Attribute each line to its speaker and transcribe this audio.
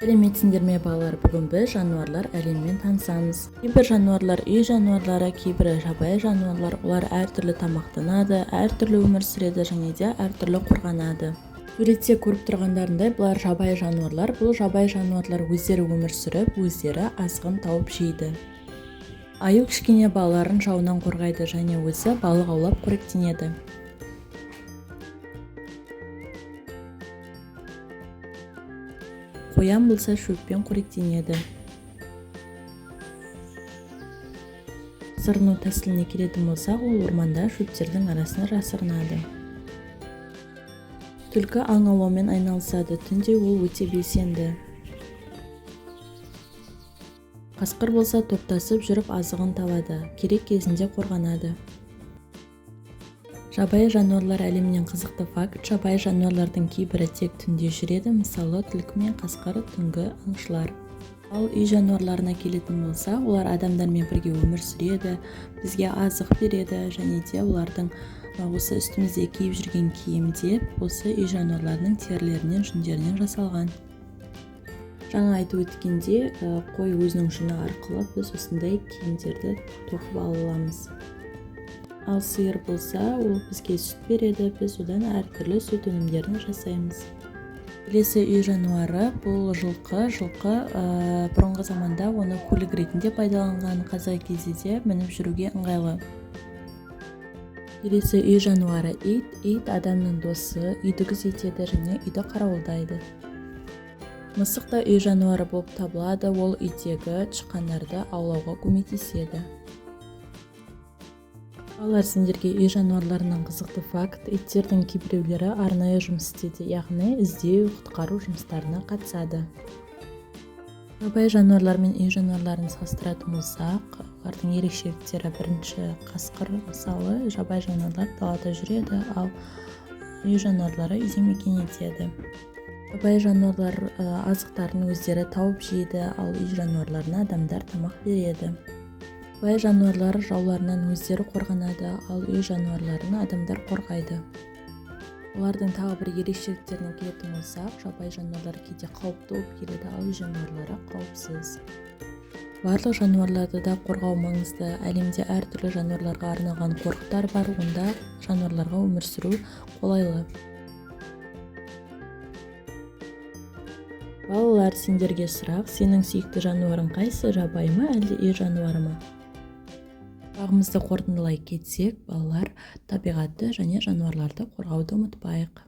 Speaker 1: Сәлеметсіңдер ме балалар, бүгін біз жануарлар әлемімен танысамыз. Кейбір жануарлар үй жануарлары, кейбірі жабайы жануарлар. Олар әртүрлі тамақтанады, әртүрлі өмір сүреді және де әртүрлі қорғанады. Суретте көріп тұрғандарындай, бұлар жабайы жануарлар. Бұл жабайы жануарлар өздері өмір сүріп, өздері азығын тауып жейді. Аю кішкене балаларын жауынан қорғайды және өзі балық аулап қоректенеді. Қоян болса шөппен қоректенеді. Жасырыну тәсіліне келетін болсақ, ол орманда шөптердің арасына жасырынады. Түлкі аң аулаумен айналысады, түнде ол өте белсенді. Қасқыр болса топтасып жүріп азығын табады, керек кезінде қорғанады. Жабайы жануарлар әлемінен қызықты факт: жабайы жануарлардың кейбірі тек түнде жүреді, мысалы түлкі мен қасқыр түнгі аңшылар. Ал үй жануарларына келетін болса, олар адамдармен бірге өмір сүреді, бізге азық береді және де олардың осы үстімізде киіп жүрген киім де осы үй жануарларының терілерінен, жүндерінен жасалған. Жаңа айтып өткенде, қой өзінің жүні арқылы біз осындай киімдерді тоқып ала аламыз. Ал сиыр болса, ол бізге сүт береді, біз одан әртүрлі сүт өнімдерін жасаймыз. Келесі үй жануары бұл жылқы. Жылқы бұрынғы заманда оны көлік ретінде пайдаланған, қазіргі кезде де мініп жүруге ыңғайлы. Келесі үй жануары ит. Ит адамның досы, үйді күзетеді және үйді қарауылдайды. Мысық та үй жануары болып табылады, ол үйдегі тышқандарды аулауға көмектеседі. Балалар, сендерге үй жануарларынан қызықты факт: иттердің кейбіреулері арнайы жұмыс істейді, яғни іздеу, құтқару жұмыстарына қатысады. Жабайы жануарлар мен үй жануарларын салыстыратын болсақ, олардың ерекшеліктері: бірінші, қасқыр мысалы, жабайы жануарлар далада жүреді, ал үй жануарлары үйде мекен етеді. Жабайы жануарлар азықтарын өздері тауып жейді, ал үй жануарларына адамдар тамақ береді. Жабайы жануарлар жауларынан өздері қорғанады, ал үй жануарларын адамдар қорғайды. Олардың тағы бір ерекшеліктеріне келетін болсақ, жабайы жануарлар кейде қауіпті болып келеді, ал үй жануарлары қауіпсіз. Барлық жануарларды да қорғау маңызды. Әлемде әртүрлі жануарларға арналған қорықтар бар, онда жануарларға өмір сүру қолайлы. Балалар, сендерге сұрақ: сенің сүйікті жануарың қайсы, жабайы ма әлде үй жануары ма? Сұрағымызды қорытындылай кетсек, балалар, табиғатты және жануарларды қорғауды ұмытпайық.